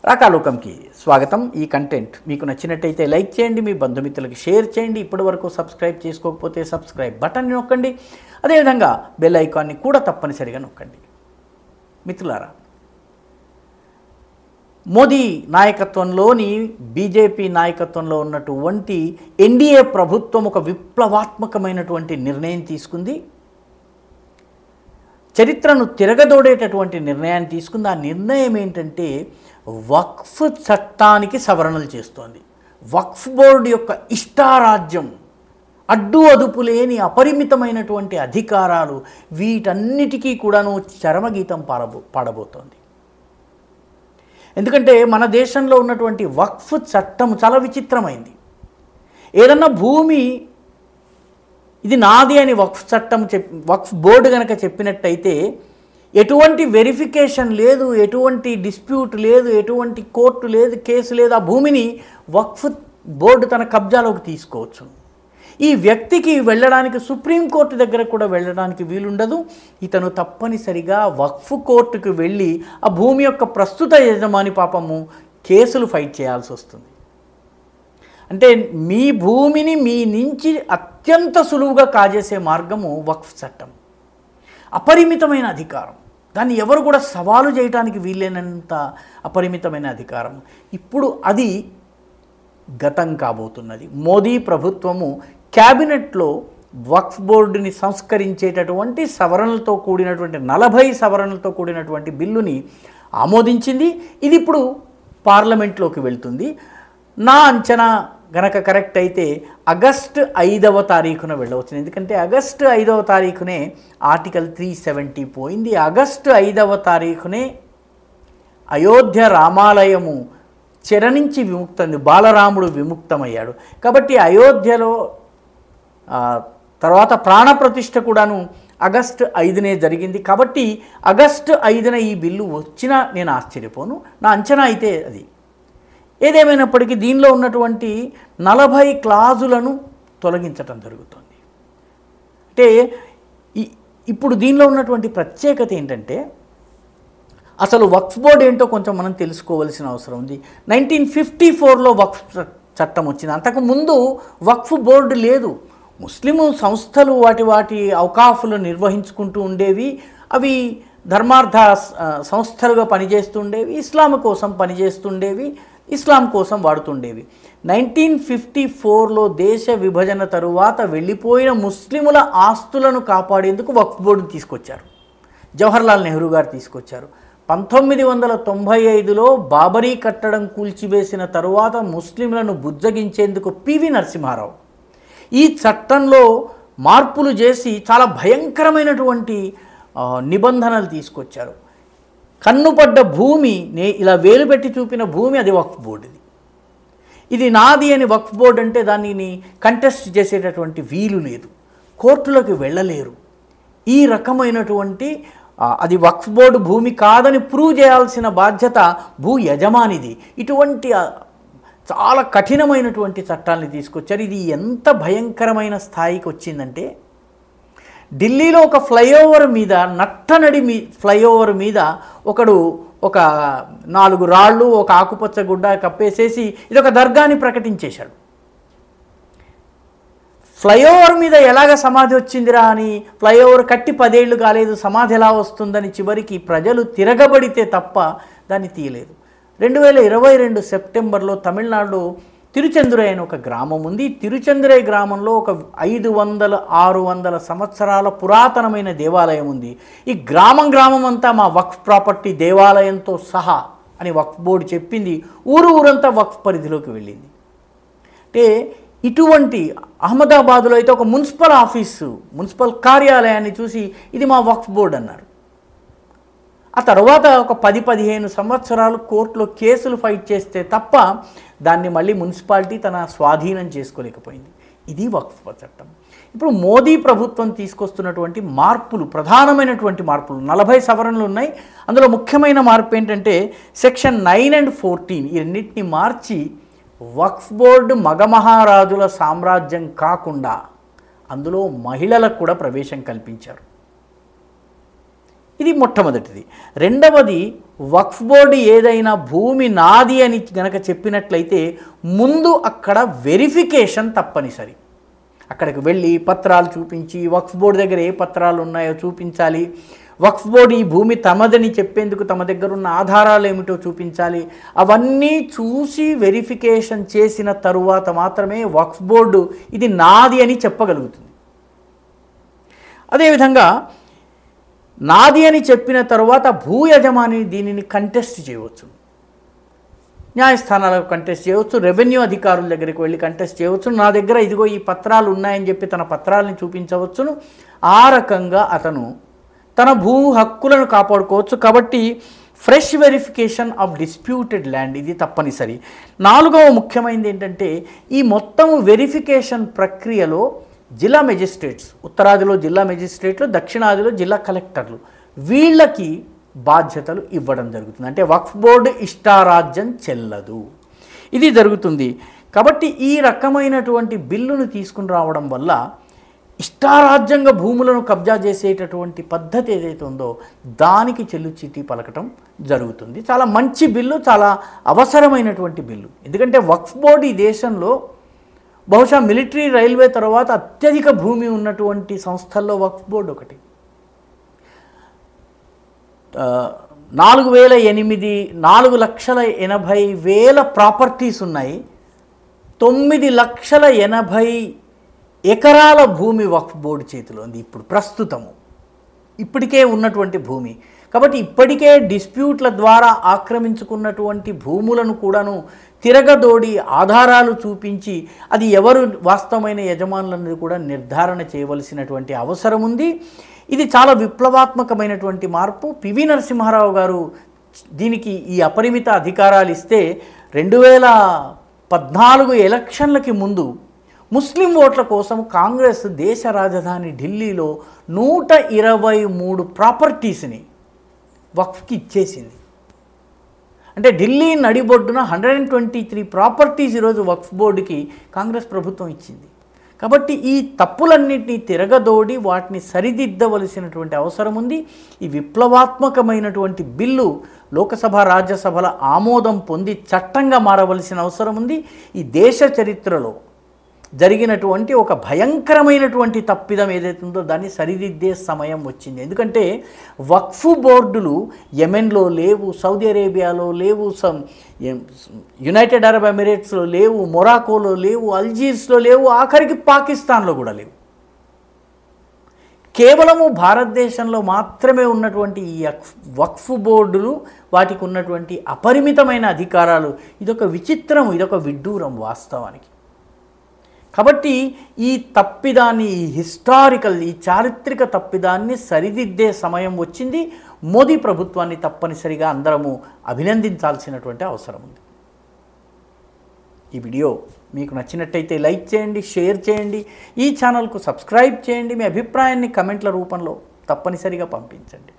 రాకాలోకంకి స్వాగతం. ఈ కంటెంట్ మీకు నచ్చినట్టయితే లైక్ చేయండి, మీ బంధుమిత్రులకు షేర్ చేయండి. ఇప్పటివరకు సబ్స్క్రైబ్ చేసుకోకపోతే సబ్స్క్రైబ్ బటన్ని నొక్కండి. అదేవిధంగా బెల్ ఐకాన్ని కూడా తప్పనిసరిగా నొక్కండి. మిత్రులారా, మోదీ నాయకత్వంలోని బీజేపీ నాయకత్వంలో ఉన్నటువంటి ఎన్డీఏ ప్రభుత్వం ఒక విప్లవాత్మకమైనటువంటి నిర్ణయం తీసుకుంది. చరిత్రను తిరగదోడేటటువంటి నిర్ణయాన్ని తీసుకుంది. ఆ నిర్ణయం ఏంటంటే వక్ఫ్ చట్టానికి సవరణలు చేస్తోంది. వక్ఫ్ బోర్డు యొక్క ఇష్టారాజ్యం, అడ్డు అదుపు లేని అపరిమితమైనటువంటి అధికారాలు, వీటన్నిటికీ కూడాను చరమగీతం పాడబోతోంది. ఎందుకంటే మన దేశంలో ఉన్నటువంటి వక్ఫ్ చట్టం చాలా విచిత్రమైంది. ఏదన్నా భూమి ఇది నాది అని వక్ఫ్ చట్టం వక్ఫ్ బోర్డు కనుక చెప్పినట్టయితే ఎటువంటి వెరిఫికేషన్ లేదు, ఎటువంటి డిస్ప్యూట్ లేదు, ఎటువంటి కోర్టు లేదు, కేసు లేదు. ఆ భూమిని వక్ఫ్ బోర్డు తన కబ్జాలోకి తీసుకోవచ్చు. ఈ వ్యక్తికి వెళ్ళడానికి సుప్రీంకోర్టు దగ్గర కూడా వెళ్ళడానికి వీలుండదు. ఇతను తప్పనిసరిగా వక్ఫ్ కోర్టుకు వెళ్ళి ఆ భూమి యొక్క ప్రస్తుత యజమాని పాపము కేసులు ఫైట్ చేయాల్సి వస్తుంది. అంటే మీ భూమిని మీ నుంచి అత్యంత సులువుగా కాజేసే మార్గము వక్ఫ్ చట్టం. అపరిమితమైన అధికారం, దాన్ని ఎవరు కూడా సవాలు చేయడానికి వీలైనంత అపరిమితమైన అధికారం. ఇప్పుడు అది గతం కాబోతున్నది. మోదీ ప్రభుత్వము క్యాబినెట్లో వక్ఫ్ బోర్డుని సంస్కరించేటటువంటి సవరణలతో కూడినటువంటి 40 సవరణలతో కూడినటువంటి బిల్లుని ఆమోదించింది. ఇది ఇప్పుడు పార్లమెంట్లోకి వెళ్తుంది. నా అంచనా గనక కరెక్ట్ అయితే ఆగస్టు 5వ తారీఖున వెళ్ళవచ్చు. ఎందుకంటే ఆగస్టు 5వ తారీఖునే ఆర్టికల్ 370 పోయింది. ఆగస్టు 5వ తారీఖునే అయోధ్య రామాలయము చెర నుంచి విముక్తంది, బాలరాముడు విముక్తమయ్యాడు. కాబట్టి అయోధ్యలో తర్వాత ప్రాణప్రతిష్ఠ కూడాను ఆగస్టు 5నే జరిగింది. కాబట్టి ఆగస్టు 5న ఈ బిల్లు వచ్చినా నేను ఆశ్చర్యపోను. నా అంచనా అయితే అది. ఏదేమైనప్పటికీ దీనిలో ఉన్నటువంటి 40 క్లాజులను తొలగించటం జరుగుతుంది. అంటే ఇప్పుడు దీనిలో ఉన్నటువంటి ప్రత్యేకత ఏంటంటే అసలు వక్ఫ్ బోర్డు ఏంటో కొంచెం మనం తెలుసుకోవాల్సిన అవసరం ఉంది. 1954లో వక్ఫ్ చట్టం వచ్చింది. అంతకుముందు వక్ఫ్ బోర్డు లేదు. ముస్లిము సంస్థలు వాటి ఔకాఫ్లు నిర్వహించుకుంటూ ఉండేవి. అవి ధర్మార్థ సంస్థలుగా పనిచేస్తుండేవి, ఇస్లాం కోసం పనిచేస్తుండేవి, ఇస్లాం కోసం వాడుతుండేవి. 1954లో దేశ విభజన తరువాత వెళ్ళిపోయిన ముస్లిముల ఆస్తులను కాపాడేందుకు వక్ఫ్ బోర్డును తీసుకొచ్చారు. జవహర్లాల్ నెహ్రూ గారు తీసుకొచ్చారు. 1995లో బాబరీ కట్టడం కూల్చివేసిన తరువాత ముస్లింలను బుజ్జగించేందుకు పివి నరసింహారావు ఈ చట్టంలో మార్పులు చేసి చాలా భయంకరమైనటువంటి నిబంధనలు తీసుకొచ్చారు. కన్నుపడ్డ భూమి ఇలా వేలు పెట్టి చూపిన భూమి అది వక్ఫ్ బోర్డుది. ఇది నాది అని వక్ఫ్ బోర్డు అంటే దానిని కంటెస్ట్ చేసేటటువంటి వీలు లేదు, కోర్టులకు వెళ్ళలేరు. ఈ రకమైనటువంటి అది వక్ఫ్ బోర్డు భూమి కాదని ప్రూవ్ చేయాల్సిన బాధ్యత భూ యజమానిది. ఇటువంటి చాలా కఠినమైనటువంటి చట్టాలని తీసుకొచ్చారు. ఇది ఎంత భయంకరమైన స్థాయికి వచ్చిందంటే ఢిల్లీలో ఒక ఫ్లైఓవర్ మీద నట్టనడి ఫ్లైఓవర్ మీద ఒకడు ఒక 4 రాళ్ళు ఒక ఆకుపచ్చ గుడ్డ కప్పేసేసి ఇదొక దర్గాని ప్రకటించేశాడు. ఫ్లైఓవర్ మీద ఎలాగ సమాధి వచ్చిందిరా అని, ఫ్లైఓవర్ కట్టి 10 ఏళ్ళు కాలేదు, సమాధి ఎలా వస్తుందని చివరికి ప్రజలు తిరగబడితే తప్ప దాన్ని తీయలేదు. 2022 సెప్టెంబర్లో తమిళనాడులో తిరుచెందురై అనే ఒక గ్రామం ఉంది. తిరుచెందురై గ్రామంలో ఒక 500-600 సంవత్సరాల పురాతనమైన దేవాలయం ఉంది. ఈ గ్రామం అంతా మా వక్ఫ్ ప్రాపర్టీ దేవాలయంతో సహా అని వక్ఫ్ బోర్డు చెప్పింది. ఊరంతా వక్ఫ్ పరిధిలోకి వెళ్ళింది. అంటే ఇటువంటి అహ్మదాబాద్లో అయితే ఒక మున్సిపల్ కార్యాలయాన్ని చూసి ఇది మా వక్ఫ్ బోర్డు అన్నారు. ఆ తర్వాత ఒక 10-15 సంవత్సరాలు కోర్టులో కేసులు ఫైట్ చేస్తే తప్ప దాన్ని మళ్ళీ మున్సిపాలిటీ తన స్వాధీనం చేసుకోలేకపోయింది. ఇది వక్ఫ్ చట్టం. ఇప్పుడు మోదీ ప్రభుత్వం తీసుకొస్తున్నటువంటి మార్పులు, ప్రధానమైనటువంటి మార్పులు 40 సవరణలు ఉన్నాయి. అందులో ముఖ్యమైన మార్పు ఏంటంటే సెక్షన్ 9 and 14 ఈ రెండింటిని మార్చి వక్ఫ్ బోర్డు మగమహారాజుల సామ్రాజ్యం కాకుండా అందులో మహిళలకు కూడా ప్రవేశం కల్పించారు. ఇది మొట్టమొదటిది. రెండవది, వక్ఫ్ బోర్డు ఏదైనా భూమి నాది అని గనక చెప్పినట్లయితే ముందు అక్కడ వెరిఫికేషన్ తప్పనిసరి. అక్కడికి వెళ్ళి పత్రాలు చూపించి వక్ఫ్ బోర్డు దగ్గర ఏ పత్రాలు ఉన్నాయో చూపించాలి. వక్ఫ్ బోర్డు ఈ భూమి తమదని చెప్పేందుకు తమ దగ్గర ఉన్న ఆధారాలు ఏమిటో చూపించాలి. అవన్నీ చూసి వెరిఫికేషన్ చేసిన తరువాత మాత్రమే వక్ఫ్ బోర్డు ఇది నాది అని చెప్పగలుగుతుంది. అదేవిధంగా నాది అని చెప్పిన తరువాత భూ యజమాని దీనిని కంటెస్ట్ చేయవచ్చు, న్యాయస్థానాలకు కంటెస్ట్ చేయవచ్చు, రెవెన్యూ అధికారుల దగ్గరికి వెళ్ళి కంటెస్ట్ చేయవచ్చు. నా దగ్గర ఇదిగో ఈ పత్రాలు ఉన్నాయని చెప్పి తన పత్రాలను చూపించవచ్చును. ఆ రకంగా అతను తన భూ హక్కులను కాపాడుకోవచ్చు. కాబట్టి fresh verification of disputed land ఇది తప్పనిసరి. నాలుగవ ముఖ్యమైనది ఏంటంటే ఈ మొత్తం వెరిఫికేషన్ ప్రక్రియలో జిల్లా మెజిస్ట్రేట్స్, ఉత్తరాదిలో జిల్లా మెజిస్ట్రేట్లు, దక్షిణాదిలో జిల్లా కలెక్టర్లు, వీళ్ళకి బాధ్యతలు ఇవ్వడం జరుగుతుంది. అంటే వక్ఫ్ బోర్డు ఇష్టారాజ్యం చెల్లదు, ఇది జరుగుతుంది. కాబట్టి ఈ రకమైనటువంటి బిల్లును తీసుకుని రావడం వల్ల ఇష్టారాజ్యంగా భూములను కబ్జా చేసేటటువంటి పద్ధతి ఏదైతే ఉందో దానికి చెల్లుచీటీ పలకటం జరుగుతుంది. చాలా మంచి బిల్లు, చాలా అవసరమైనటువంటి బిల్లు. ఎందుకంటే వక్ఫ్ బోర్డు ఈ దేశంలో బహుశా మిలిటరీ, రైల్వే తర్వాత అత్యధిక భూమి ఉన్నటువంటి సంస్థల్లో వక్ఫ్ బోర్డు ఒకటి. 4,80,000 ప్రాపర్టీస్ ఉన్నాయి. 9,80,000 ఎకరాల భూమి వక్ఫ్ బోర్డు చేతిలో ఉంది ఇప్పుడు ప్రస్తుతము, ఇప్పటికే ఉన్నటువంటి భూమి. కాబట్టి ఇప్పటికే డిస్ప్యూట్ల ద్వారా ఆక్రమించుకున్నటువంటి భూములను కూడాను తిరగదోడి ఆధారాలు చూపించి అది ఎవరు వాస్తవమైన యజమానులనేది కూడా నిర్ధారణ చేయవలసినటువంటి అవసరం ఉంది. ఇది చాలా విప్లవాత్మకమైనటువంటి మార్పు. పివి నరసింహారావు గారు దీనికి ఈ అపరిమిత అధికారాలు ఇస్తే 2014 ఎలక్షన్లకి ముందు ముస్లిం ఓట్ల కోసం కాంగ్రెస్ దేశ రాజధాని ఢిల్లీలో 123 ప్రాపర్టీస్ని వక్ఫ్కి ఇచ్చేసింది. అంటే ఢిల్లీ నడిబొడ్డున 123 ప్రాపర్టీస్ ఈరోజు వక్ఫ్ బోర్డుకి కాంగ్రెస్ ప్రభుత్వం ఇచ్చింది. కాబట్టి ఈ తప్పులన్నింటినీ తిరగదోడి వాటిని సరిదిద్దవలసినటువంటి అవసరం ఉంది. ఈ విప్లవాత్మకమైనటువంటి బిల్లు లోకసభ, రాజ్యసభల ఆమోదం పొంది చట్టంగా మారవలసిన అవసరం ఉంది. ఈ దేశ చరిత్రలో జరిగినటువంటి ఒక భయంకరమైనటువంటి తప్పిదం ఏదైతే ఉందో దాన్ని సరిదిద్దే సమయం వచ్చింది. ఎందుకంటే వక్ఫ్ బోర్డులు యెమెన్లో లేవు, సౌదీ అరేబియాలో లేవు, యునైటెడ్ అరబ్ ఎమిరేట్స్లో లేవు, మొరాకోలో లేవు, అల్జీర్స్లో లేవు, ఆఖరికి పాకిస్తాన్లో కూడా లేవు. కేవలము భారతదేశంలో మాత్రమే ఉన్నటువంటి ఈ వక్ఫ్ బోర్డులు, వాటికి ఉన్నటువంటి అపరిమితమైన అధికారాలు, ఇదొక విచిత్రం, ఇదొక విడ్డూరం వాస్తవానికి. కాబట్టి ఈ తప్పిదాన్ని, ఈ హిస్టారికల్, ఈ చారిత్రక తప్పిదాన్ని సరిదిద్దే సమయం వచ్చింది. మోదీ ప్రభుత్వాన్ని తప్పనిసరిగా అందరము అభినందించాల్సినటువంటి అవసరం ఉంది. ఈ వీడియో మీకు నచ్చినట్టయితే లైక్ చేయండి, షేర్ చేయండి, ఈ ఛానల్కు సబ్స్క్రైబ్ చేయండి. మీ అభిప్రాయాన్ని కమెంట్ల రూపంలో తప్పనిసరిగా పంపించండి.